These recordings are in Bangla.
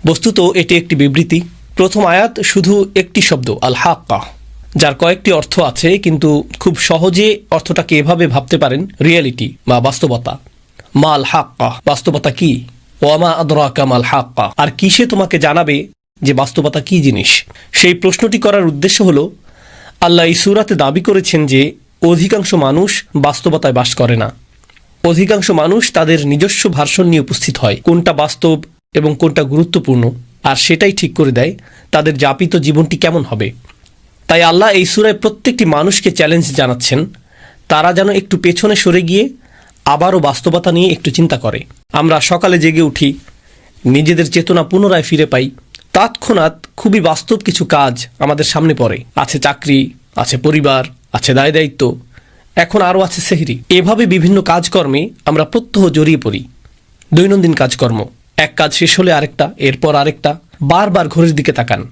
বস্তুত এটি একটি বিবৃতি। প্রথম আয়াত শুধু একটি শব্দ আল হাক্কা, যার কয়েকটি অর্থ আছে, কিন্তু খুব সহজে অর্থটাকে এভাবে ভাবতে পারেন রিয়েলিটি বা বাস্তবতা। মা আল হাক্কা, বাস্তবতা কি? ওয়ামা আদরাকা মাল হাক্কা, আর কিসে তোমাকে জানাবে যে বাস্তবতা কি জিনিস? সেই প্রশ্নটি করার উদ্দেশ্য হলো, আল্লাহ এই সূরাতে দাবি করেছেন যে অধিকাংশ মানুষ বাস্তবতায় বাস করে না। অধিকাংশ মানুষ তাদের নিজস্ব ভার্সন নিয়ে উপস্থিত হয়, কোনটা বাস্তব এবং কোনটা গুরুত্বপূর্ণ, আর সেটাই ঠিক করে দেয় তাদের যাপিত জীবনটি কেমন হবে। তাই আল্লাহ এই সূরায় প্রত্যেকটি মানুষকে চ্যালেঞ্জ জানাচ্ছেন তারা যেন একটু পেছনে সরে গিয়ে আবারও বাস্তবতা নিয়ে একটু চিন্তা করে। আমরা সকালে জেগে উঠি, নিজেদের চেতনা পুনরায় ফিরে পাই, তৎক্ষণাৎ খুবই বাস্তব কিছু কাজ আমাদের সামনে পড়ে। আছে চাকরি, আছে পরিবার, আছে দায় দায়িত্ব, এখন আরও আছে সেহরি। এভাবে বিভিন্ন কাজকর্মে আমরা প্রত্যহ জড়িয়ে পড়ি। দৈনন্দিন কাজকর্ম, এক কাজ শেষ হলে আরেকটা, এরপর আরেকটা, বারবার ঘড়ির দিকে তাকান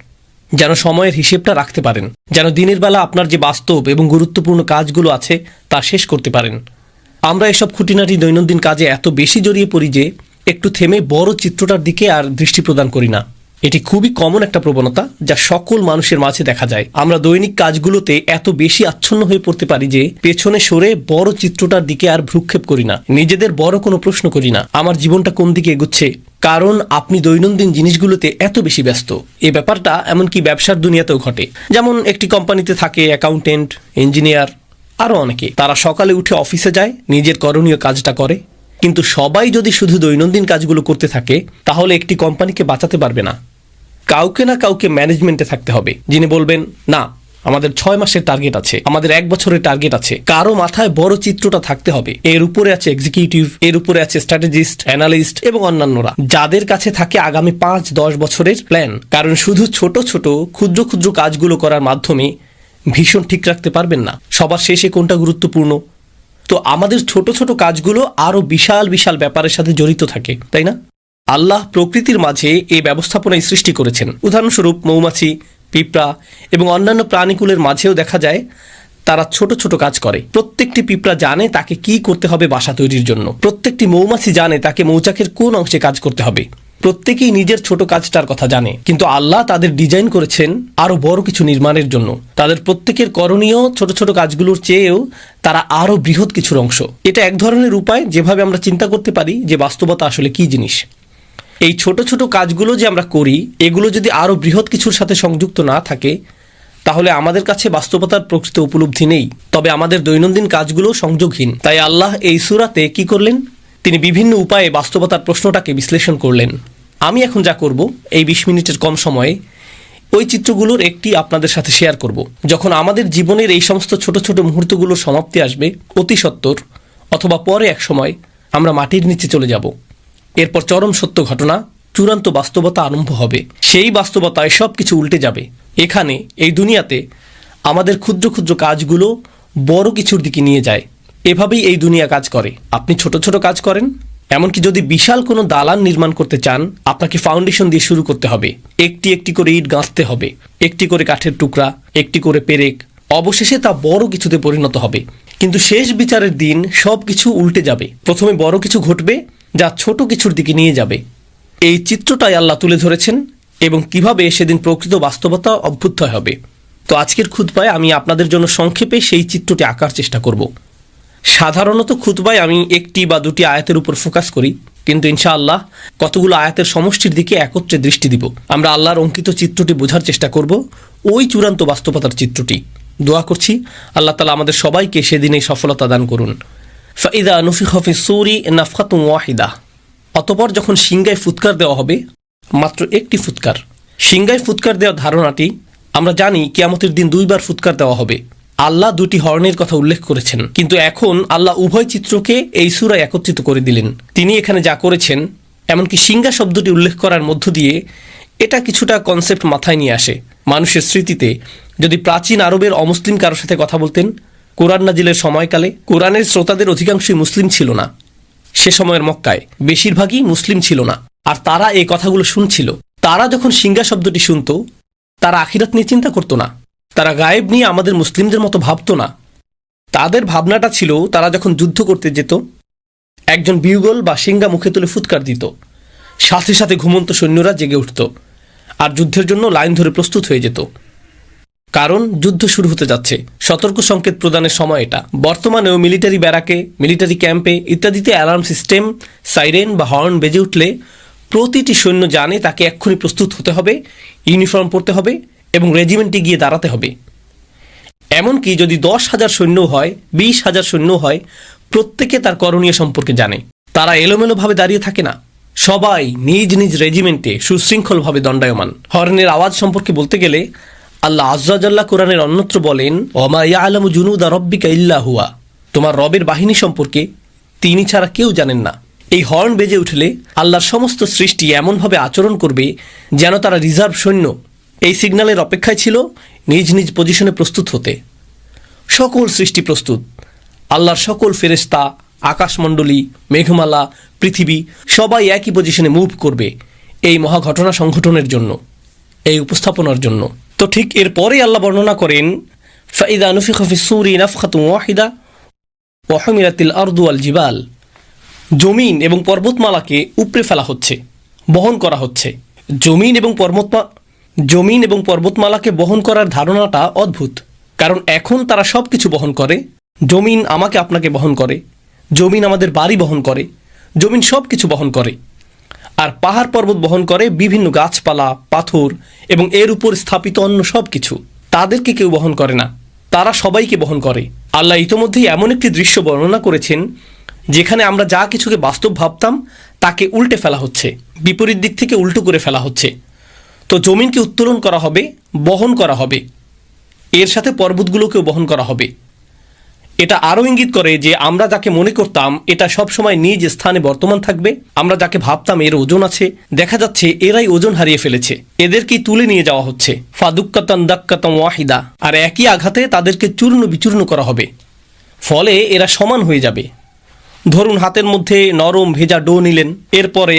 যেন সময়ের হিসেবটা রাখতে পারেন, যেন দিনের বেলা আপনার যে বাস্তব এবং গুরুত্বপূর্ণ কাজগুলো আছে তা শেষ করতে পারেন। আমরা এসব খুঁটিনাটি দৈনন্দিন কাজে এত বেশি জড়িয়ে পড়ি যে একটু থেমে বড় চিত্রটার দিকে আর দৃষ্টি প্রদান করি না। এটি খুবই কমন একটা প্রবণতা যা সকল মানুষের মাঝে দেখা যায়। আমরা দৈনিক কাজগুলোতে এত বেশি আচ্ছন্ন হয়ে পড়তে পারি যে পেছনে সরে বড় চিত্রটার দিকে আর ভ্রুক্ষেপ করি না, নিজেদের বড় কোনো প্রশ্ন করি না আমার জীবনটা কোন দিকে এগুচ্ছে, কারণ আপনি দৈনন্দিন জিনিসগুলোতে এত বেশি ব্যস্ত। এই ব্যাপারটা এমনকি ব্যবসার দুনিয়াতেও ঘটে। যেমন একটি কোম্পানিতে থাকে অ্যাকাউন্টেন্ট, ইঞ্জিনিয়ার, আরও অনেকে। তারা সকালে উঠে অফিসে যায়, নিজের করণীয় কাজটা করে, কিন্তু সবাই যদি শুধু দৈনন্দিন কাজগুলো করতে থাকে তাহলে একটি কোম্পানিকে বাঁচাতে পারবে না। কাউকে না কাউকে ম্যানেজমেন্টে থাকতে হবে যিনি বলবেন, না আমাদের 6 মাসের টার্গেট আছে, আমাদের 1 বছরের টার্গেট আছে। কারো মাথায় বড় চিত্রটা থাকতে হবে। এর উপরে আছে এক্সিকিউটিভ, এর উপরে আছে স্ট্র্যাটেজিস্ট, অ্যানালিস্ট এবং অন্যান্যরা, যাদের কাছে থাকে আগামী 5-10 বছরের প্ল্যান। কারণ শুধু ছোট ছোট ক্ষুদ্র ক্ষুদ্র কাজগুলো করার মাধ্যমে ভীষণ ঠিক রাখতে পারবেন না সবার শেষে কোনটা গুরুত্বপূর্ণ। তো আমাদের ছোট ছোট কাজগুলো আরও বিশাল বিশাল ব্যাপারের সাথে জড়িত থাকে, তাই না? আল্লাহ প্রকৃতির মাঝে এই ব্যবস্থাপনায় সৃষ্টি করেছেন। উদাহরণস্বরূপ মৌমাছি, পিঁপড়া এবং অন্যান্য প্রাণীকুলের মাঝেও দেখা যায় তারা ছোট ছোট কাজ করে। প্রত্যেকটি পিঁপড়া জানে তাকে কি করতে হবে বাসা তৈরির জন্য। প্রত্যেকটি মৌমাছি জানে তাকে মৌচাকের কোন অংশে কাজ করতে হবে। প্রত্যেকেই নিজের ছোট কাজটার কথা জানে, কিন্তু আল্লাহ তাদের ডিজাইন করেছেন আরও বড় কিছু নির্মাণের জন্য। তাদের প্রত্যেকের করণীয় ছোট ছোট কাজগুলোর চেয়েও তারা আরও বৃহৎ কিছুর অংশ। এটা এক ধরনের উপায় যেভাবে আমরা চিন্তা করতে পারি যে বাস্তবতা আসলে কি জিনিস। এই ছোট ছোট কাজগুলো যে আমরা করি, এগুলো যদি আরও বৃহৎ কিছুর সাথে সংযুক্ত না থাকে তাহলে আমাদের কাছে বাস্তবতার প্রকৃত উপলব্ধি নেই, তবে আমাদের দৈনন্দিন কাজগুলো সংযোগহীন। তাই আল্লাহ এই সূরাতে কি করলেন? তিনি বিভিন্ন উপায়ে বাস্তবতার প্রশ্নটাকে বিশ্লেষণ করলেন। আমি এখন যা করব এই 20 মিনিটের কম সময়ে ওই চিত্রগুলোর একটি আপনাদের সাথে শেয়ার করব। যখন আমাদের জীবনের এই সমস্ত ছোট ছোট মুহূর্তগুলোর সমাপ্তি আসবে অতি সত্বর, অথবা পরে এক সময় আমরা মাটির নিচে চলে যাব, এরপর চরম সত্য ঘটনা, চূড়ান্ত বাস্তবতা আরম্ভ হবে। সেই বাস্তবতায় সব কিছু উল্টে যাবে। এখানে এই দুনিয়াতে আমাদের ক্ষুদ্র ক্ষুদ্র কাজগুলো বড় কিছুর দিকে নিয়ে যায়। এভাবেই এই দুনিয়া কাজ করে। আপনি ছোট ছোট কাজ করেন, এমনকি যদি বিশাল কোনো দালান নির্মাণ করতে চান আপনাকে ফাউন্ডেশন দিয়ে শুরু করতে হবে। একটি একটি করে ইট গাঁথতে হবে, একটি করে কাঠের টুকরা, একটি করে পেরেক, অবশেষে তা বড় কিছুতে পরিণত হবে। কিন্তু শেষ বিচারের দিন সব কিছু উল্টে যাবে। প্রথমে বড় কিছু ঘটবে যা ছোট কিছুর দিকে নিয়ে যাবে। এই চিত্রটাই আল্লাহ তুলে ধরেছেন এবং কিভাবে সেদিন প্রকৃত বাস্তবতা অভ্যুদয় হবে। তো আজকের খুতবায় আমি আপনাদের জন্য সংক্ষেপে সেই চিত্রটি আঁকার চেষ্টা করব। সাধারণত খুতবায় আমি একটি বা দুটি আয়াতের উপর ফোকাস করি, কিন্তু ইনশাআল্লাহ কতগুলো আয়াতের সমষ্টির দিকে একত্রে দৃষ্টি দিব। আমরা আল্লাহর অঙ্কিত চিত্রটি বোঝার চেষ্টা করব, ওই চূড়ান্ত বাস্তবতার চিত্রটি। দোয়া করছি আল্লাহ তাআলা আমাদের সবাইকে সেদিন এই সফলতা দান করুন। ফাইদা নুফিখা ফিস সূরি নাফখাতুন ওয়াহিদা, অতঃপর যখন সিংগায় ফুৎকার দেওয়া হবে, মাত্র একটি ফুৎকার। সিংগায় ফুৎকার দেওয়ার ধারণাটি আমরা জানি কিয়ামতের দিন 2 বার ফুৎকার দেওয়া হবে। আল্লাহ 2টি হর্নের কথা উল্লেখ করেছেন, কিন্তু এখন আল্লাহ উভয় চিত্রকে এই সূরায় একত্রিত করে দিলেন। তিনি এখানে যা করেছেন, এমনকি সিংগা শব্দটি উল্লেখ করার মধ্য দিয়ে এটা কিছুটা কনসেপ্ট মাথায় নিয়ে আসে। মানুষের স্মৃতিতে যদি প্রাচীন আরবের অমুসলিম কারোর সাথে কথা বলতেন, কোরআন নাজিলের সময়কালে কোরআনের শ্রোতাদের অধিকাংশই মুসলিম ছিল না। সে সময়ের মক্কায় বেশিরভাগই মুসলিম ছিল না, আর তারা এই কথাগুলো শুনছিল। তারা যখন সিংগা শব্দটি শুনত, তারা আখিরাত নিয়ে চিন্তা করতো না, তারা গায়েব নিয়ে আমাদের মুসলিমদের মতো ভাবতো না। তাদের ভাবনাটা ছিল তারা যখন যুদ্ধ করতে যেত, একজন বিউগল বা সিংগা মুখে তুলে ফুৎকার দিত, সাথে সাথে ঘুমন্ত সৈন্যরা জেগে উঠত আর যুদ্ধের জন্য লাইন ধরে প্রস্তুত হয়ে যেত, কারণ যুদ্ধ শুরু হতে যাচ্ছে। সতর্ক সংকেত প্রদানের সময় এটা। বর্তমানেও মিলিটারি ব্যারাকে, মিলিটারি ক্যাম্পে ইত্যাদিতে অ্যালার্ম সিস্টেম, সাইরেন বা হর্ন বেজে উঠলে প্রতিটি সৈন্য জানে তাকে এক্ষুনি প্রস্তুত হতে হবে, ইউনিফর্ম পরতে হবে এবং রেজিমেন্টে গিয়ে দাঁড়াতে হবে। এমনকি যদি 10,000 সৈন্য হয়, 20,000 সৈন্য হয়, প্রত্যেকে তার করণীয় সম্পর্কে জানে। তারা এলোমেলোভাবে দাঁড়িয়ে থাকে না, সবাই নিজ নিজ রেজিমেন্টে সুশৃঙ্খলভাবে দণ্ডায়মান। হর্নের আওয়াজ সম্পর্কে বলতে গেলে আল্লাহ আজ্জা জাল্লা কোরআনের অন্যত্র বলেন, ওমা ইয়ালামু জুনুদা রব্বিকা ইল্লা হুয়া, তোমার রবের বাহিনী সম্পর্কে তিনি ছাড়া কেউ জানেন না। এই হর্ন বেজে উঠলে আল্লাহর সমস্ত সৃষ্টি এমনভাবে আচরণ করবে যেন তারা রিজার্ভ সৈন্য। এই সিগন্যালের অপেক্ষায় ছিল নিজ নিজ পজিশনে প্রস্তুত হতে। সকল সৃষ্টি প্রস্তুত। আল্লাহর সকল ফেরেশতা, আকাশমণ্ডলী, মেঘমালা, পৃথিবী সবাই একই পজিশনে মুভ করবে এই মহাঘটনা সংঘটনের জন্য, এই উপস্থাপনার জন্য। তো ঠিক এরপরে আল্লাহ বর্ণনা করেন, ফাইদা নুফিখা ফিস-সূরি নাফখাতুন ওয়াহিদা ওয়া হুমিলাতিল আরদু ওয়াল জিবাল, জমিন এবং পর্বতমালাকে উপড়ে ফেলা হচ্ছে, বহন করা হচ্ছে। জমিন এবং পর্বতমালাকে বহন করার ধারণাটা অদ্ভুত, কারণ এখন তারা সব কিছু বহন করে। জমিন আমাকে আপনাকে বহন করে, জমিন আমাদের বাড়ি বহন করে, জমিন সব কিছু বহন করে। আর পাহাড় পর্বত বহন করে বিভিন্ন গাছপালা, পাথর এবং এর উপর স্থাপিত অন্য সব কিছু। তাদেরকে কেউ বহন করে না, তারা সবাইকে বহন করে। আল্লাহ ইতোমধ্যেই এমন একটি দৃশ্য বর্ণনা করেছেন যেখানে আমরা যা কিছুকে বাস্তব ভাবতাম তাকে উল্টে ফেলা হচ্ছে, বিপরীত দিক থেকে উল্টো করে ফেলা হচ্ছে। তো জমিনকে উত্তোলন করা হবে, বহন করা হবে, এর সাথে পর্বতগুলোকেও বহন করা হবে। এটা আরও ইঙ্গিত করে যে আমরা যাকে মনে করতাম এটা সবসময় নিজ স্থানে বর্তমান থাকবে, আমরা যাকে ভাবতাম এর ওজন আছে, দেখা যাচ্ছে এরাই ওজন হারিয়ে ফেলেছে, এদেরকেই তুলে নিয়ে যাওয়া হচ্ছে। ফাদুক্কাতান দাক্কাতাম ওয়াহিদা, আর একই আঘাতে তাদেরকে চূর্ণ বিচূর্ণ করা হবে, ফলে এরা সমান হয়ে যাবে। ধরুন হাতের মধ্যে নরম ভেজা ডো নিলেন, এরপরে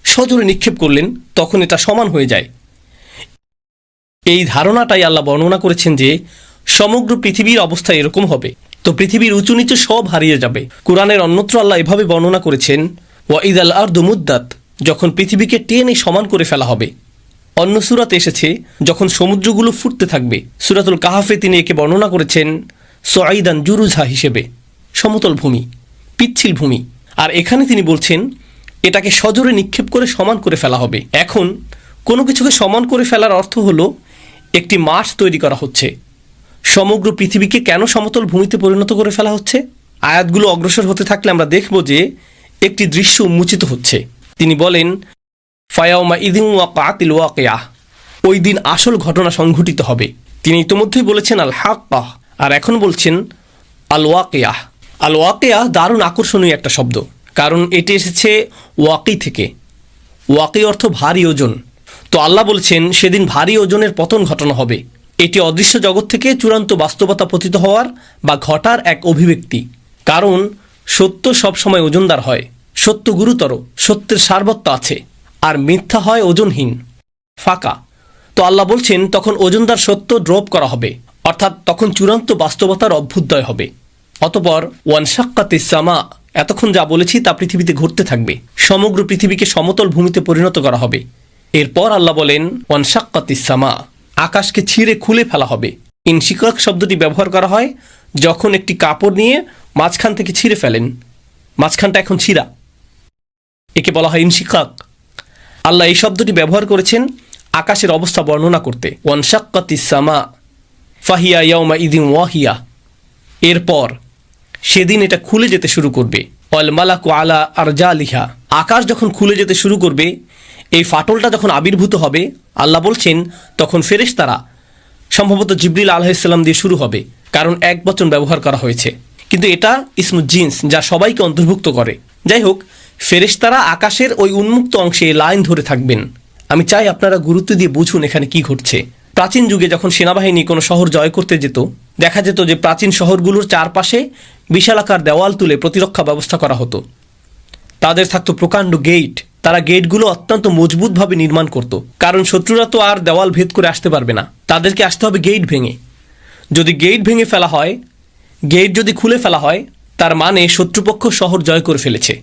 সজোরে নিক্ষেপ করলেন, তখন এটা সমান হয়ে যায়। এই ধারণাটাই আল্লাহ বর্ণনা করেছেন যে সমগ্র পৃথিবীর অবস্থা এরকম হবে। তো পৃথিবীর উঁচু নিচু সব হারিয়ে যাবে। কোরআনের অন্যত্র আল্লাহ এভাবে বর্ণনা করেছেন, ওয়াইদাল আরদু মুদ্দাত, যখন পৃথিবীকে টেনে সমান করে ফেলা হবে। অন্য সূরাতে এসেছে যখন সমুদ্রগুলো ফুটতে থাকবে। সূরাতুল কাহাফে তিনি একে বর্ণনা করেছেন সুআইদান জুরুজা হিসেবে, সমতল ভূমি, পিচ্ছিল ভূমি। আর এখানে তিনি বলছেন এটাকে সজোরে নিক্ষেপ করে সমান করে ফেলা হবে। এখন কোনো কিছুকে সমান করে ফেলার অর্থ হলো একটি মাঠ তৈরি করা হচ্ছে। সমগ্র পৃথিবীকে কেন সমতল ভূমিতে পরিণত করে ফেলা হচ্ছে? আয়াতগুলো অগ্রসর হতে থাকলে আমরা দেখব যে একটি দৃশ্য উন্মোচিত হচ্ছে। তিনি বলেন, ফায়াউমা ইদিন ওয়াকাতিল ওয়াকিয়া, ওই দিন আসল ঘটনা সংঘটিত হবে। তিনি ইতিমধ্যেই বলেছেন আল হাক্কাহ, আর এখন বলছেন আল ওয়াকিয়া। আল ওয়াকিয়া দারুণ আকর্ষণীয় একটা শব্দ, কারণ এটি এসেছে ওয়াকি থেকে। ওয়াকি অর্থ ভারী ওজন। তো আল্লাহ বলছেন সেদিন ভারী ওজনের পতন ঘটনা হবে। এটি অদৃশ্য জগৎ থেকে চূড়ান্ত বাস্তবতা পতিত হওয়ার বা ঘটার এক অভিব্যক্তি। কারণ সত্য সবসময় ওজনদার হয়, সত্য গুরুতর, সত্যের সারবত্য আছে, আর মিথ্যা হয় ওজনহীন, ফাঁকা। তো আল্লাহ বলছেন তখন ওজনদার সত্য ড্রপ করা হবে, অর্থাৎ তখন চূড়ান্ত বাস্তবতার অভ্যুদয় হবে। অতপর ওয়ানশাক্কাতিস সামা, এতক্ষণ যা বলেছি তা পৃথিবীতে ঘটতে থাকবে। সমগ্র পৃথিবীকে সমতল ভূমিতে পরিণত করা হবে। এরপর আল্লাহ বলেন ওয়ানশাক্কাতিস সামা, আকাশকে ছিঁড়ে খুলে ফেলা হবে। ইনশিকাক শব্দটি ব্যবহার করা হয় যখন একটি কাপড় নিয়ে মাঝখান থেকে ছিঁড়ে ফেলেন, মাঝখানটা এখন ছিঁড়া, একে বলা হয় ইনশিকাক। আল্লাহ এই শব্দটি ব্যবহার করেছেন আকাশের অবস্থা বর্ণনা করতে। ওয়ানশাক্কাতিস সামা ফাহিয়া ইয়াউমা ইদিন ওয়াহিয়া, এরপর সেদিন এটা খুলে যেতে শুরু করবে। ওয়াল মালাকু আলা আরজালিহা, আকাশ যখন খুলে যেতে শুরু করবে, এই ফাটলটা যখন আবির্ভূত হবে, আল্লাহ বলছেন তখন ফেরেশতারা, সম্ভবত জিবরিল আলাইহিসসালাম দিয়ে শুরু হবে, কারণ এক বচন ব্যবহার করা হয়েছে, কিন্তু এটা ইসমু জিন্স, যা সবাইকে অন্তর্ভুক্ত করে। যাই হোক, ফেরেশতারা আকাশের ওই উন্মুক্ত অংশে লাইন ধরে থাকবেন। আমি চাই আপনারা গুরুত্ব দিয়ে বুঝুন এখানে কি ঘটছে। প্রাচীন যুগে যখন সেনাবাহিনী কোনো শহর জয় করতে যেত, দেখা যেত যে প্রাচীন শহরগুলোর চারপাশে বিশালাকার দেওয়াল তুলে প্রতিরক্ষা ব্যবস্থা করা হতো। তাদের থাকতো প্রকাণ্ড গেট। তারা গেটগুলো অত্যন্ত মজবুতভাবে নির্মাণ করত, কারণ শত্রুরা তো আর দেওয়াল ভেদ করে আসতে পারবে না, তাদেরকে আসতে হবে গেট ভেঙে। যদি গেট ভেঙে ফেলা হয়, গেট যদি খুলে ফেলা হয়, তার মানে শত্রুপক্ষ শহর জয় করে ফেলেছে।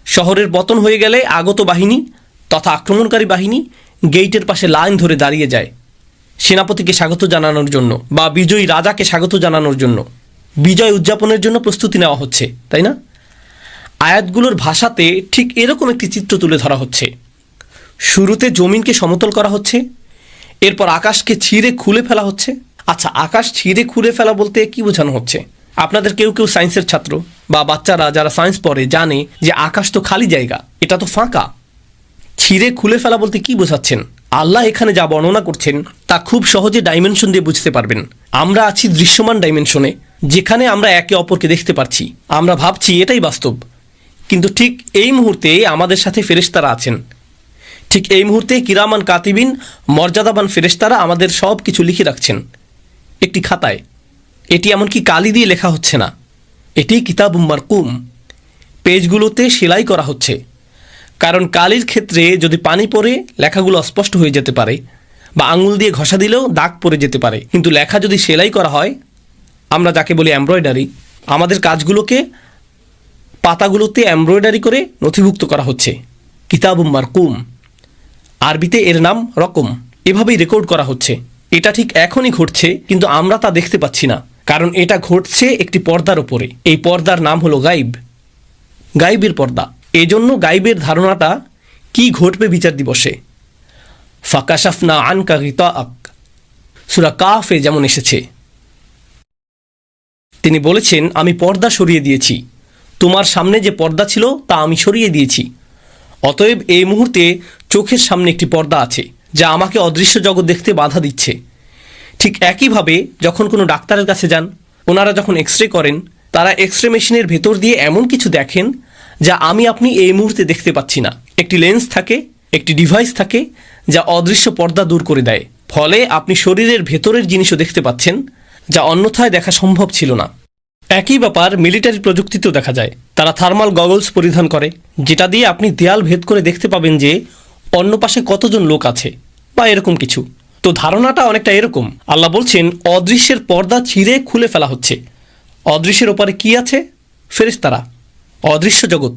শহরের পতন হয়ে গেলে আগত বাহিনী তথা আক্রমণকারী বাহিনী গেইটের পাশে লাইন ধরে দাঁড়িয়ে যায় সেনাপতিকে স্বাগত জানানোর জন্য বা বিজয়ী রাজাকে স্বাগত জানানোর জন্য, বিজয় উদযাপনের জন্য প্রস্তুতি নেওয়া হচ্ছে, তাই না? আয়াতগুলোর ভাষাতে ঠিক এরকম একটি চিত্র তুলে ধরা হচ্ছে। শুরুতে জমিনকে সমতল করা হচ্ছে, এরপর আকাশকে ছিঁড়ে খুলে ফেলা হচ্ছে। আচ্ছা, আকাশ ছিঁড়ে খুলে ফেলা বলতে কি বোঝানো হচ্ছে? আপনাদের কেউ কেউ সায়েন্সের ছাত্র বা বাচ্চারা যারা সায়েন্স পড়ে জানে যে আকাশ তো খালি জায়গা, এটা তো ফাঁকা। ছিঁড়ে খুলে ফেলা বলতে কি বোঝাচ্ছেন? আল্লাহ এখানে যা বর্ণনা করছেন তা খুব সহজে ডাইমেনশন দিয়ে বুঝতে পারবেন। আমরা আছি দৃশ্যমান ডাইমেনশনে, যেখানে আমরা একে অপরকে দেখতে পাচ্ছি, আমরা ভাবছি এটাই বাস্তব। কিন্তু ঠিক এই মুহূর্তে আমাদের সাথে ফেরেশতারা আছেন। ঠিক এই মুহূর্তে কিরামান কাতিবিন, মর্যাদাবান ফেরেশতারা আমাদের সব কিছু লিখে রাখছেন একটি খাতায়। এটি এমনকি কালি দিয়ে লেখা হচ্ছে না, এটি কিতাবুম মারকুম, পেজগুলোতে সেলাই করা হচ্ছে। কারণ কালির ক্ষেত্রে যদি পানি পড়ে লেখাগুলো অস্পষ্ট হয়ে যেতে পারে, বা আঙুল দিয়ে ঘষা দিলেও দাগ পড়ে যেতে পারে। কিন্তু লেখা যদি সেলাই করা হয়, আমরা যাকে বলি এমব্রয়ডারি, আমাদের কাজগুলোকে পাতাগুলোতে এমব্রয়ডারি করে নথিভুক্ত করা হচ্ছে। কিতাবুম মারকুম, আরবিতে এর নাম রকম। এভাবেই রেকর্ড করা হচ্ছে। এটা ঠিক এখনই ঘটছে, কিন্তু আমরা তা দেখতে পাচ্ছি না, কারণ এটা ঘটছে একটি পর্দার ওপরে। এই পর্দার নাম হলো গাইব, গাইবের পর্দা। এজন্য গাইবের ধারণাটা কি ঘটবে বিচার দিবসে। ফাকাশাফনা আনকা গিতাআক, সূরা কাফে যেমন এসেছে। তিনি বলেছেন, আমি পর্দা সরিয়ে দিয়েছি, তোমার সামনে যে পর্দা ছিল তা আমি সরিয়ে দিয়েছি। অতএব এই মুহূর্তে চোখের সামনে একটি পর্দা আছে যা আমাকে অদৃশ্য জগৎ দেখতে বাধা দিচ্ছে। ঠিক একইভাবে যখন কোনো ডাক্তারের কাছে যান, ওনারা যখন এক্স রে করেন, তারা এক্স রে মেশিনের ভেতর দিয়ে এমন কিছু দেখেন যা আপনি এই মুহূর্তে দেখতে পাচ্ছি না। একটি লেন্স থাকে, একটি ডিভাইস থাকে যা অদৃশ্য পর্দা দূর করে দেয়। ফলে আপনি শরীরের ভেতরের জিনিসও দেখতে পাচ্ছেন, যা অন্যথায় দেখা সম্ভব ছিল না। একই ব্যাপার মিলিটারি প্রযুক্তিতেও দেখা যায়। তারা থার্মাল গগলস পরিধান করে, যেটা দিয়ে আপনি দেয়াল ভেদ করে দেখতে পাবেন যে অন্য পাশে কতজন লোক আছে বা এরকম কিছু। তো ধারণাটা অনেকটা এরকম। আল্লাহ বলছেন, অদৃশ্যের পর্দা ছিঁড়ে খুলে ফেলা হচ্ছে। অদৃশ্যের ওপারে কি আছে? ফেরেশতারা, অদৃশ্য জগৎ।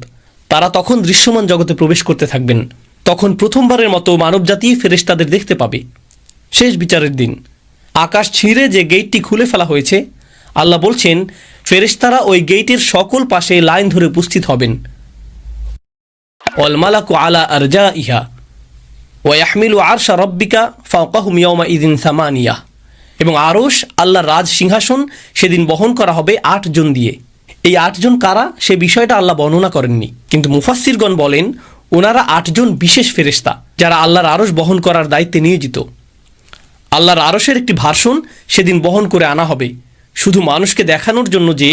তারা তখন দৃশ্যমান জগতে প্রবেশ করতে থাকবেন। তখন প্রথমবারের মতো মানবজাতি ফেরেশতাদের দেখতে পাবে শেষ বিচারের দিন। আকাশ ছিঁড়ে যে গেটটি খুলে ফেলা হয়েছে, আল্লাহ বলছেন ফেরেশতারা ওই গেটের সকল পাশে লাইন ধরে উপস্থিত হবেন। ওয়াল মালাকু আলা আরজাইহা ওয়া ইয়াহমিলু আরশা রাব্বিকা ফাওকাহুম ইয়াওমা ইযিন সামানিয়া। এবং আরশ, আল্লাহর রাজ সিংহাসন, সেদিন বহন করা হবে 8 জন দিয়ে। এই 8 জন কারা সে বিষয়টা আল্লাহ বর্ণনা করেননি, কিন্তু মুফাসসিরগণ বলেন ওনারা 8 জন বিশেষ ফেরেশতা যারা আল্লাহর আরশ বহন করার দায়িত্বে নিয়োজিত। আল্লাহর আরশের একটি ভার্সন সেদিন বহন করে আনা হবে, শুধু মানুষকে দেখানোর জন্য যে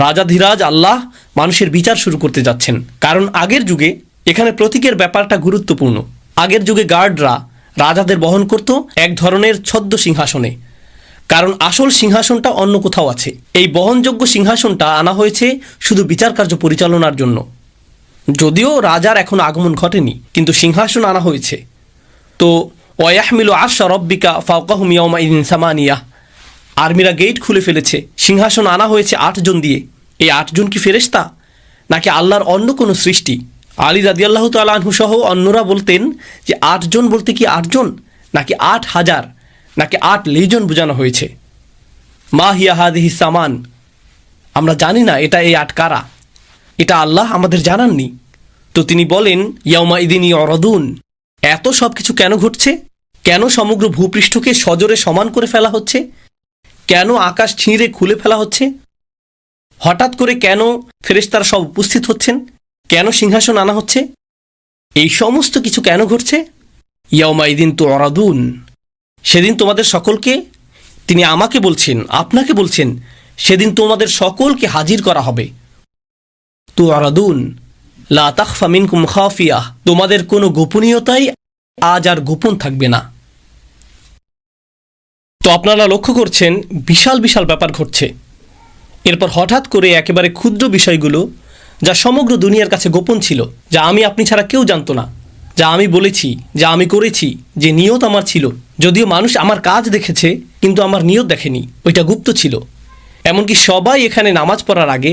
রাজাধিরাজ আল্লাহ মানুষের বিচার শুরু করতে যাচ্ছেন। কারণ আগের যুগে এখানে প্রতীকের ব্যাপারটা গুরুত্বপূর্ণ। আগের যুগে গার্ডরা রাজাদের বহন করত এক ধরনের ছদ্ম সিংহাসনে, কারণ আসল সিংহাসনটা অন্য কোথাও আছে। এই বহনযোগ্য সিংহাসনটা আনা হয়েছে শুধু বিচার কার্য পরিচালনার জন্য। যদিও রাজার এখনো আগমন ঘটেনি, কিন্তু সিংহাসন আনা হয়েছে। তো ওয়াহমিলু আরশা রাব্বিকা ফাওকাহুম ইয়াওমা ইযিন সামানিয়া, আর্মিরা গেট খুলে ফেলেছে, সিংহাসন আনা হয়েছে 8 জন দিয়ে। এই 8 জন কি ফেরেশতা নাকি আল্লাহর অন্য কোনো সৃষ্টি? আলী রাদিয়াল্লাহু তাআলা আনহু সহ অন্যরা বলতেন যে 8 জন বলতে কি 8 জন, নাকি 8,000, নাকি 8 লেজন বোঝানো হয়েছে। মা হিয়া হাদিহি সামান, আমরা জানি না এটা এই 8 কারা, এটা আল্লাহ আমাদের জানাননি। তো তিনি বলেন ইয়াউমা ইদিন ইউরাদুন, এত সব কিছু কেন ঘটছে? কেন সমগ্র ভূপৃষ্ঠকে সজোরে সমান করে ফেলা হচ্ছে? কেন আকাশ ছিঁড়ে খুলে ফেলা হচ্ছে? হঠাৎ করে কেন ফেরেশতারা সব উপস্থিত হচ্ছেন? কেন সিংহাসন আনা হচ্ছে? এই সমস্ত কিছু কেন ঘটছে? ইয়াউমা ইদিন তুরাদুন, সেদিন তোমাদের সকলকে, তিনি আমাকে বলছেন, আপনাকে বলছেন, সেদিন তোমাদের সকলকে হাজির করা হবে। তুরাদুন লা তাখফা মিনকুম খাফিয়াহ, তোমাদের কোনো গোপনীয়তাই আজ আর গোপন থাকবে না। তো আপনারা লক্ষ্য করছেন বিশাল বিশাল ব্যাপার ঘটছে। এরপর হঠাৎ করে একেবারে ক্ষুদ্র বিষয়গুলো যা সমগ্র দুনিয়ার কাছে গোপন ছিল, যা আমি আপনি ছাড়া কেউ জানতো না, যা আমি বলেছি, যা আমি করেছি, যে নিয়ত আমার ছিল, যদিও মানুষ আমার কাজ দেখেছে কিন্তু আমার নিয়ত দেখেনি, ওইটা গুপ্ত ছিল। এমনকি সবাই এখানে নামাজ পড়ার আগে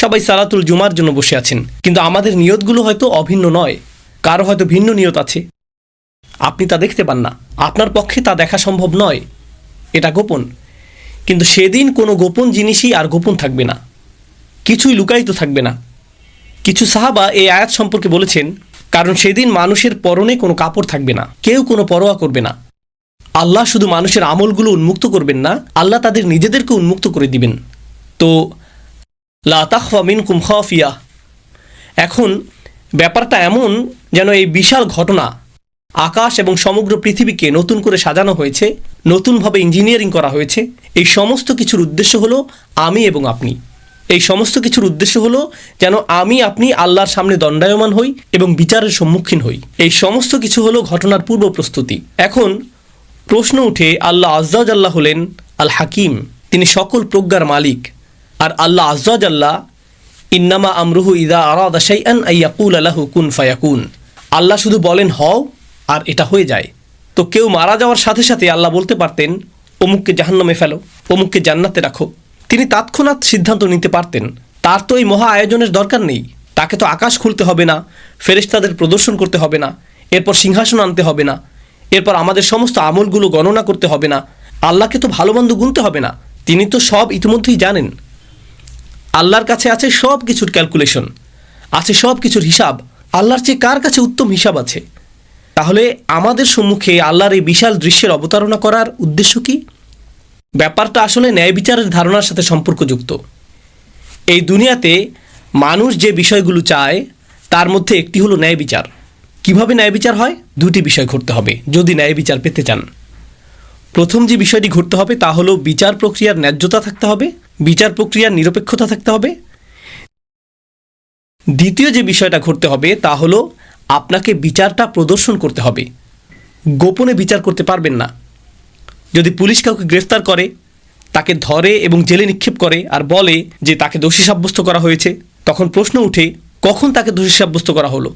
সবাই সালাতুল জুমার জন্য বসে আছেন, কিন্তু আমাদের নিয়তগুলো হয়তো অভিন্ন নয়। কারো হয়তো ভিন্ন নিয়ত আছে, আপনি তা দেখতে পান না, আপনার পক্ষে তা দেখা সম্ভব নয়, এটা গোপন। কিন্তু সেদিন কোনো গোপন জিনিসই আর গোপন থাকবে না, কিছুই লুকায়িত থাকবে না। কিছু সাহাবা এই আয়াত সম্পর্কে বলেছেন, কারণ সেদিন মানুষের পরনে কোনো কাপড় থাকবে না, কেউ কোনো পরোয়া করবে না। আল্লাহ শুধু মানুষের আমলগুলো উন্মুক্ত করবেন না, আল্লাহ তাদের নিজেদেরকে উন্মুক্ত করে দিবেন। তো লা তাখফা মিনকুম খাফিয়া। এখন ব্যাপারটা এমন যেন এই বিশাল ঘটনা, আকাশ এবং সমগ্র পৃথিবীকে নতুন করে সাজানো হয়েছে, নতুনভাবে ইঞ্জিনিয়ারিং করা হয়েছে। এই সমস্ত কিছুর উদ্দেশ্য হলো আমি এবং আপনি। এই সমস্ত কিছুর উদ্দেশ্য হলো যেন আমি আপনি আল্লাহর সামনে দণ্ডায়মান হই এবং বিচারের সম্মুখীন হই। এই সমস্ত কিছু হলো ঘটনার পূর্ব প্রস্তুতি। এখন প্রশ্ন উঠে, আল্লাহ আজ্জাওয়াজাল্লাহ হলেন আল হাকিম, তিনি সকল প্রজ্ঞার মালিক। আর আল্লাহ আজ্জাওয়াজাল্লাহ ইন্নামা আমরুহু ইদা আরাদা শাইআন আইয়াকুল লাহু কুন ফায়াকুন। আল্লাহ শুধু বলেন হও আর এটা হয়ে যায়। তো কেউ মারা যাওয়ার সাথে সাথে আল্লাহ বলতে পারতেন অমুককে জাহান্নামে ফেলো, অমুককে জান্নাতে রাখো। তিনি তৎক্ষণাৎ সিদ্ধান্ত নিতে পারতেন। তার তো এই মহা আয়োজনের দরকার নেই। তাকে তো আকাশ খুলতে হবে না, ফেরেশতাদের প্রদর্শন করতে হবে না, এরপর সিংহাসন আনতে হবে না, এরপর আমাদের সমস্ত আমলগুলো গণনা করতে হবে না, আল্লাহকে তো ভালো মন্দ গুনতে হবে না। তিনি তো সব ইতিমধ্যেই জানেন। আল্লাহর কাছে আছে সব কিছুর ক্যালকুলেশন, আছে সব কিছুর হিসাব। আল্লাহর চেয়ে কার কাছে উত্তম হিসাব আছে? তাহলে আমাদের সম্মুখে আল্লাহর এই বিশাল দৃশ্যের অবতারণা করার উদ্দেশ্য কি? ব্যাপারটা আসলে ন্যায় বিচারের ধারণার সাথে সম্পর্কযুক্ত। এই দুনিয়াতে মানুষ যে বিষয়গুলো চায় তার মধ্যে একটি হলো ন্যায় বিচার। কিভাবে ন্যায় বিচার হয়? দুটি বিষয় ঘটতে হবে যদি ন্যায় বিচার পেতে চান। প্রথম যে বিষয়টি ঘটতে হবে তা হলো বিচার প্রক্রিয়ার ন্যায্যতা থাকতে হবে, বিচার প্রক্রিয়ার নিরপেক্ষতা থাকতে হবে। দ্বিতীয় যে বিষয়টা ঘটতে হবে তা হলো আপনাকে বিচারটা প্রদর্শন করতে হবে। গোপনে বিচার করতে পারবেন না। যদি পুলিশ কাউকে গ্রেফতার করে, তাকে ধরে এবং জেলে নিক্ষেপ করে আর বলে যে তাকে দোষী সাব্যস্ত করা হয়েছে, তখন প্রশ্ন উঠে কখন তাকে দোষী সাব্যস্ত করা হলো,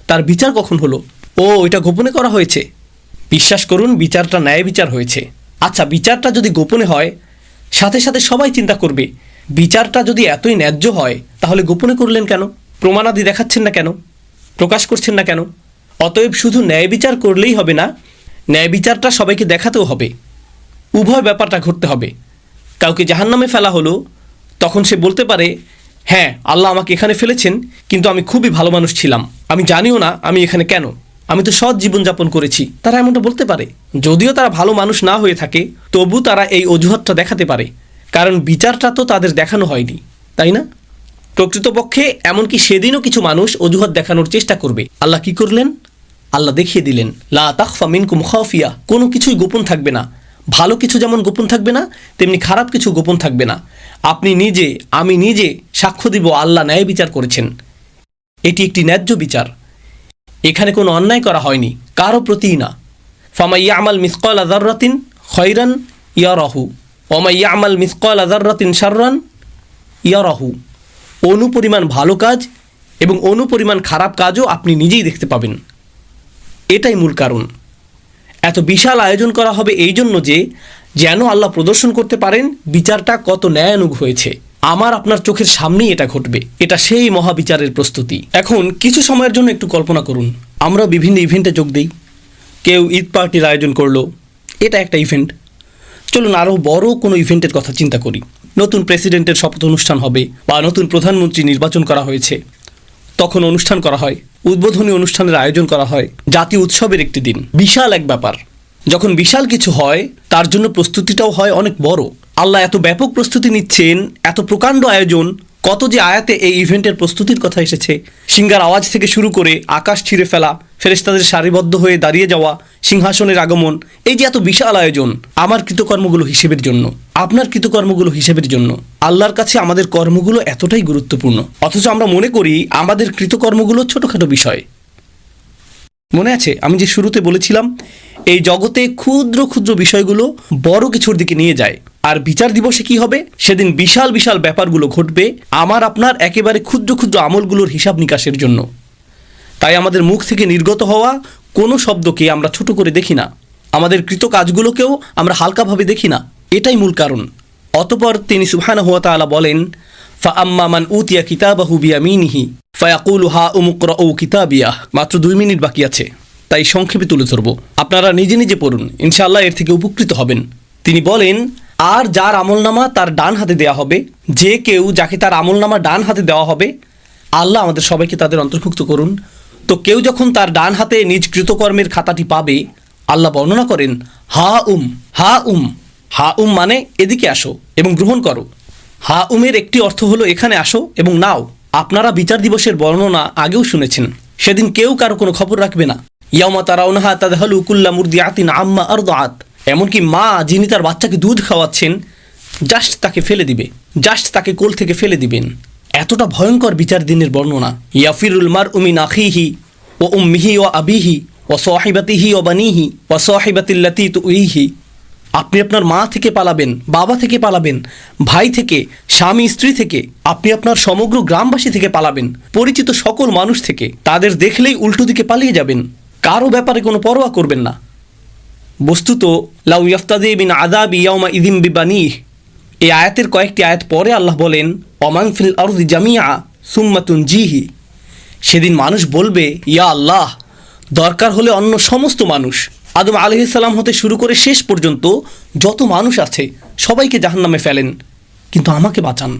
তার বিচার কখন হলো? ও, এটা গোপনে করা হয়েছে। বিশ্বাস করুন, বিচারটা ন্যায় বিচার হয়েছে। আচ্ছা, বিচারটা যদি গোপনে হয়, সাথে সাথে সবাই চিন্তা করবে বিচারটা যদি এতই ন্যায্য হয় তাহলে গোপনে করলেন কেন? প্রমাণাদি দেখাচ্ছেন না কেন? প্রকাশ করছেন না কেন? অতএব শুধু ন্যায় বিচার করলেই হবে না, ন্যায় বিচারটা সবাইকে দেখাতেও হবে। উভয় ব্যাপারটা ঘটতে হবে। কাউকে জাহান্নামে ফেলা হলো, তখন সে বলতে পারে, হ্যাঁ আল্লাহ আমাকে এখানে ফেলেছেন, কিন্তু আমি খুবই ভালো মানুষ ছিলাম, আমি জানিও না আমি এখানে কেন, আমি তো সৎ জীবনযাপন করেছি। তারা এমনটা বলতে পারে। যদিও তারা ভালো মানুষ না হয়ে থাকে, তবু তারা এই অজুহাতটা দেখাতে পারে, কারণ বিচারটা তো তাদের দেখানো হয়নি, তাই না? প্রকৃতপক্ষে এমনকি সেদিনও কিছু মানুষ অজুহাত দেখানোর চেষ্টা করবে। আল্লাহ কি করলেন? আল্লাহ দেখিয়ে দিলেন, লা তাখফা মিনকুম খাফিয়া, কোনো কিছুই গোপন থাকবে না। ভালো কিছু যেমন গোপন থাকবে না, তেমনি খারাপ কিছু গোপন থাকবে না। আপনি নিজে, আমি নিজে সাক্ষ্য দিব আল্লাহ ন্যায় বিচার করেছেন। এটি একটি ন্যায্য বিচার। এখানে কোনো অন্যায় করা হয়নি, কারো প্রতিই না। ফামান ইয়ামাল মিসকালা যাররাতিন খায়রান ইয়ারাহু ওয়া মান ইয়ামাল মিসকালা যাররাতিন শাররান ইয়ারাহু। অনুপরিমাণ ভালো কাজ এবং অনুপরিমাণ খারাপ কাজও আপনি নিজেই দেখতে পাবেন। এটাই মূল কারণ। এত বিশাল আয়োজন করা হবে এই জন্য যে যেন আল্লাহ প্রদর্শন করতে পারেন বিচারটা কত ন্যায়ানুগ হয়েছে। আমার আপনার চোখের সামনেই এটা ঘটবে। এটা সেই মহাবিচারের প্রস্তুতি। এখন কিছু সময়ের জন্য একটু কল্পনা করুন, আমরা বিভিন্ন ইভেন্টে যোগ দিই। কেউ ঈদ পার্টির আয়োজন করলো, এটা একটা ইভেন্ট। চলুন আরও বড় কোনো ইভেন্টের কথা চিন্তা করি। নতুন প্রেসিডেন্টের শপথ অনুষ্ঠান হবে বা নতুন প্রধানমন্ত্রী নির্বাচন করা হয়েছে, তখন অনুষ্ঠান করা হয়, উদ্বোধনী অনুষ্ঠানের আয়োজন করা হয়, জাতীয় উৎসবের একটি দিন। বিশাল এক ব্যাপার। যখন বিশাল কিছু হয় তার জন্য প্রস্তুতিটাও হয় অনেক বড়। আল্লাহ এত ব্যাপক প্রস্তুতি নিচ্ছেন, এত প্রকাণ্ড আয়োজন। কত যে আয়াতে এই ইভেন্টের প্রস্তুতির কথা এসেছে। সিংহার আওয়াজ থেকে শুরু করে আকাশ ছিঁড়ে ফেলা, ফেরেশতাদের সারিবদ্ধ হয়ে দাঁড়িয়ে যাওয়া, সিংহাসনের আগমন, এই যে এত বিশাল আয়োজন, আমার কৃতকর্মগুলো হিসেবের জন্য, আপনার কৃতকর্মগুলো হিসেবের জন্য। আল্লাহর কাছে আমাদের কর্মগুলো এতটাই গুরুত্বপূর্ণ, অথচ আমরা মনে করি আমাদের কৃতকর্মগুলো ছোটোখাটো বিষয়। মনে আছে আমি যে শুরুতে বলেছিলাম, এই জগতে ক্ষুদ্র ক্ষুদ্র বিষয়গুলো বড় কিছুর দিকে নিয়ে যায়। আর বিচার দিবসে কি হবে? সেদিন বিশাল বিশাল ব্যাপারগুলো ঘটবে আমার আপনার একেবারে ক্ষুদ্র ক্ষুদ্র আমলগুলোর হিসাব নিকাশের জন্য। তাই আমাদের মুখ থেকে নির্গত হওয়া কোনো শব্দকে আমরা ছোট করে দেখি না, আমাদের কৃত কাজগুলোকেও আমরা হালকাভাবে দেখি না। এটাই মূল কারণ। অতঃপর তিনি সুবহানাহু ওয়া তাআলা বলেন, ফা আম্মা মান উতিয়া কিতাবাহু বিয়ামিনিহি ফায়াকুলু হা উমুকরাউ কিতাবিয়াহ। মাত্র 2 মিনিট বাকি আছে, তাই সংক্ষেপে তুলে ধরব। আপনারা নিজে নিজে পড়ুন, ইনশাআল্লাহ এর থেকে উপকৃত হবেন। তিনি বলেন, আর যার আমলনামা তার ডান হাতে দেওয়া হবে, যে কেউ যাকে তার আমলনামা ডান হাতে দেওয়া হবে, আল্লাহ আমাদের সবাইকে তাদের অন্তর্ভুক্ত করুন। তো কেউ যখন তার ডান হাতে নিজ কৃতকর্মের খাতাটি পাবে, আল্লাহ বর্ণনা করেন, হা উম হা উম। হা উম মানে এদিকে আসো এবং গ্রহণ করো। হা উমের একটি অর্থ হলো এখানে আসো এবং নাও। আপনারা বিচার দিবসের বর্ণনা আগেও শুনেছেন। সেদিন কেউ কারো কোনো খবর রাখবে না। ইয়াউমা তারাউনাহা তাদহালু কুল্লা মুরদিআতিন আম্মা আরদাআত। এমনকি মা যিনি তার বাচ্চাকে দুধ খাওয়াচ্ছেন, জাস্ট তাকে ফেলে দিবে, জাস্ট তাকে কোল থেকে ফেলে দিবেন। এতটা ভয়ঙ্কর বিচার দিনের বর্ণনা। ইয়াফিরুল মারউ মিন আখিহি ওয়া উম্মিহি ওয়া আবিহি ওয়া সাহিবাতিহি ওয়া বানিহি ওয়া সাহিবাতিল্লাতী তুইহি। আপনি আপনার মা থেকে পালাবেন, বাবা থেকে পালাবেন, ভাই থেকে, স্বামী স্ত্রী থেকে, আপনি আপনার সমগ্র গ্রামবাসী থেকে পালাবেন, পরিচিত সকল মানুষ থেকে। তাদের দেখলেই উল্টো দিকে পালিয়ে যাবেন, কারো ব্যাপারে কোনো পরোয়া করবেন না। বস্তুত লাউ ইয়াফতাদি বিন আযাবি ইয়াউমা ইযিম বিবানিহ। এই আয়াতের কয়েকটি আয়াত পরে আল্লাহ বলেন, ওমান ফিল আরদি জামিআ সুম্মা তুনজিহি। সেদিন মানুষ বলবে, ইয়া আল্লাহ, দরকার হলে অন্য সমস্ত মানুষ, আদম আলাইহিস সালাম হতে শুরু করে শেষ পর্যন্ত যত মানুষ আছে সবাইকে জাহান্নামে ফেলেন, কিন্তু আমাকে বাঁচান।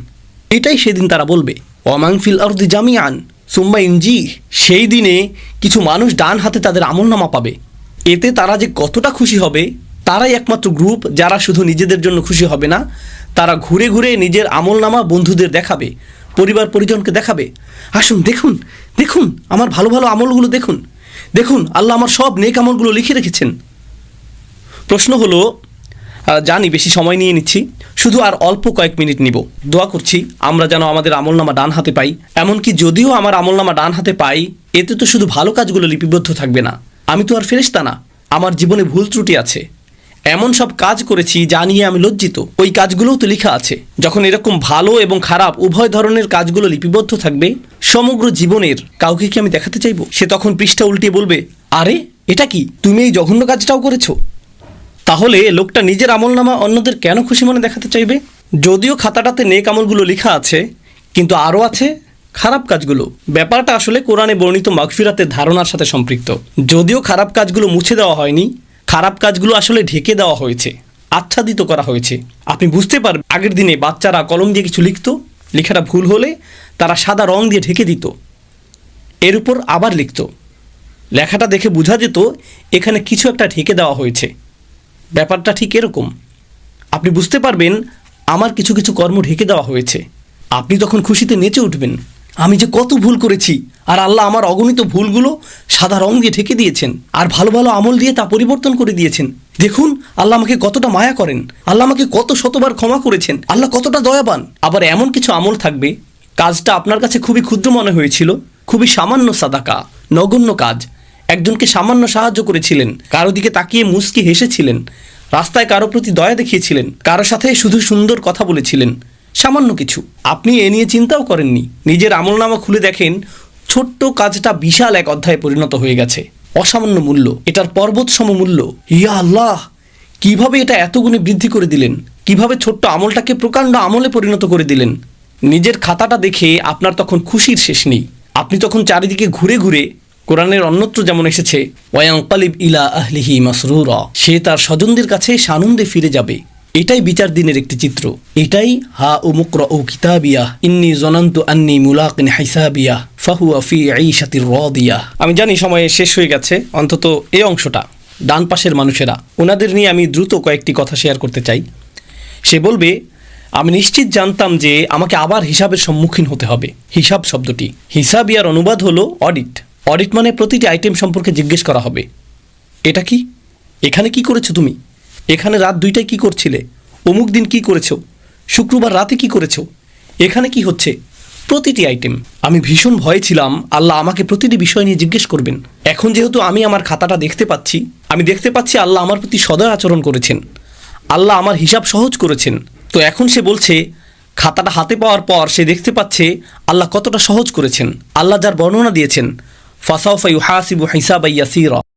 এটাই সেদিন তারা বলবে। ওমান ফিল আরদি জামিআন সুম্মা ইনজিহ। সেই দিনে কিছু মানুষ ডান হাতে তাদের আমলনামা পাবে। এতে তারা যে কতটা খুশি হবে, তারাই একমাত্র গ্রুপ যারা শুধু নিজেদের জন্য খুশি হবে না, তারা ঘুরে ঘুরে নিজের আমলনামা বন্ধুদের দেখাবে, পরিবার পরিজনকে দেখাবে। আসুন দেখুন, দেখুন আমার ভালো ভালো আমলগুলো দেখুন, দেখুন আল্লাহ আমার সব নেক আমলগুলো লিখে রেখেছেন। প্রশ্ন হলো, জানি বেশি সময় নিয়ে নিচ্ছি, শুধু আর অল্প কয়েক মিনিট নিব। দোয়া করছি আমরা যেন আমাদের আমলনামা ডান হাতে পাই। এমনকি যদিও আমার আমলনামা ডান হাতে পাই, এতে তো শুধু ভালো কাজগুলো লিপিবদ্ধ থাকবে না। আমি তো আর ফেরেশতা না, আমার জীবনে ভুল ত্রুটি আছে, এমন সব কাজ করেছি যা নিয়ে আমি লজ্জিত, ওই কাজগুলোও তো লেখা আছে। যখন এরকম ভালো এবং খারাপ উভয় ধরনের কাজগুলো লিপিবদ্ধ থাকবে, সমগ্র জীবনের কাউকে কি আমি দেখাতে চাইবো? সে তখন পৃষ্ঠা উল্টিয়ে বলবে, আরে এটা কি, তুমি এই জঘন্য কাজটাও করেছো? তাহলে লোকটা নিজের আমলনামা অন্যদের কেন খুশি মনে দেখাতে চাইবে? যদিও খাতাটাতে নেক আমলগুলো লেখা আছে, কিন্তু আরও আছে খারাপ কাজগুলো। ব্যাপারটা আসলে কোরআনে বর্ণিত মাগফিরাতের ধারণার সাথে সম্পৃক্ত। যদিও খারাপ কাজগুলো মুছে দেওয়া হয়নি, খারাপ কাজগুলো আসলে ঢেকে দেওয়া হয়েছে, আচ্ছাদিত করা হয়েছে। আপনি বুঝতে পারবেন, আগের দিনে বাচ্চারা কলম দিয়ে কিছু লিখত, লেখাটা ভুল হলে তারা সাদা রং দিয়ে ঢেকে দিত, এর উপর আবার লিখত। লেখাটা দেখে বোঝা যেত এখানে কিছু একটা ঢেকে দেওয়া হয়েছে। ব্যাপারটা ঠিক এরকম। আপনি বুঝতে পারবেন আমার কিছু কিছু কর্ম ঢেকে দেওয়া হয়েছে। আপনি তখন খুশিতে নেচে উঠবেন, আমি যে কত ভুল করেছি, আর আল্লাহ আমার অগণিত ভুলগুলো সাদা রং দিয়ে ঢেকে দিয়েছেন, আর ভালো ভালো আমল দিয়ে তা পরিবর্তন করে দিয়েছেন। দেখুন আল্লাহ আমাকে কতটা মায়া করেন, আল্লাহ আমাকে কত শতবার ক্ষমা করেছেন, আল্লাহ কতটা দয়াবান। আবার এমন কিছু আমল থাকবে, কাজটা আপনার কাছে খুবই ক্ষুদ্র মনে হয়েছিল, খুবই সামান্য সাদাকা, নগণ্য কাজ। একজনকে সামান্য সাহায্য করেছিলেন, কারো দিকে তাকিয়ে মুচকি হেসেছিলেন, রাস্তায় কারো প্রতি দয়া দেখিয়েছিলেন, কারো সাথে শুধু সুন্দর কথা বলেছিলেন, সামান্য কিছু। আপনি এ নিয়ে চিন্তাও করেননি। নিজের আমলনামা খুলে দেখেন ছোট্ট কাজটা বিশাল এক অধ্যায়ে পরিণত হয়ে গেছে। অসামান্য মূল্য, এটার পর্বত সম মূল্য। ইয়া আল্লাহ, কিভাবে এটা এত গুণে বৃদ্ধি করে দিলেন, কিভাবে ছোট্ট আমলটাকে প্রকাণ্ড আমলে পরিণত করে দিলেন। নিজের খাতাটা দেখে আপনার তখন খুশির শেষ নেই। আপনি তখন চারিদিকে ঘুরে ঘুরে, কোরআনের অন্যত্র যেমন এসেছে, ওয়ায়ানকালিব ইলা আহলিহি মাসরুরা, সে তার স্বজনদের কাছে সানন্দে ফিরে যাবে। এটাই বিচার দিনের একটি চিত্র। এটাই হা উমুকরাউ কিতাবিয়াহ ইন্নী জনান্তু আন্নী মুলাকিন হিসাবিয়াহ ফাহুয়া ফি ঈশাতির রাদিয়াহ। আমি জানি সময় শেষ হয়ে গেছে, অন্তত এই অংশটা। ডান পাশের মানুষেরা, ওনাদের নিয়ে আমি দ্রুত কয়েকটি কথা শেয়ার করতে চাই। সে বলবে, আমি নিশ্চিত জানতাম যে আমাকে আবার হিসাবের সম্মুখীন হতে হবে। হিসাব শব্দটি হিসাবিয়ার অনুবাদ হলো অডিট। অডিট মানে প্রতিটি আইটেম সম্পর্কে জিজ্ঞেস করা হবে। এটা কি, এখানে কি করেছো তুমি, এখানে রাত 2টায় কি করছিলে, অমুক দিন কি করেছো, শুক্রবার রাতে কি করেছো, এখানে কি হচ্ছে, প্রতিটি আইটেম। আমি ভীষণ ভয়ে ছিলাম আল্লাহ আমাকে প্রতিটি বিষয় নিয়ে জিজ্ঞেস করবেন। এখন যেহেতু আমি আমার খাতাটা দেখতে পাচ্ছি, আমি দেখতে পাচ্ছি আল্লাহ আমার প্রতি সদয় আচরণ করেছেন, আল্লাহ আমার হিসাব সহজ করেছেন। তো এখন সে বলছে, খাতাটা হাতে পাওয়ার পর সে দেখতে পাচ্ছে আল্লাহ কতটা সহজ করেছেন। আল্লাহ যার বর্ণনা দিয়েছেন, ফাসাউফা ইউহাসিবু হিসাবান ইয়াসীরা।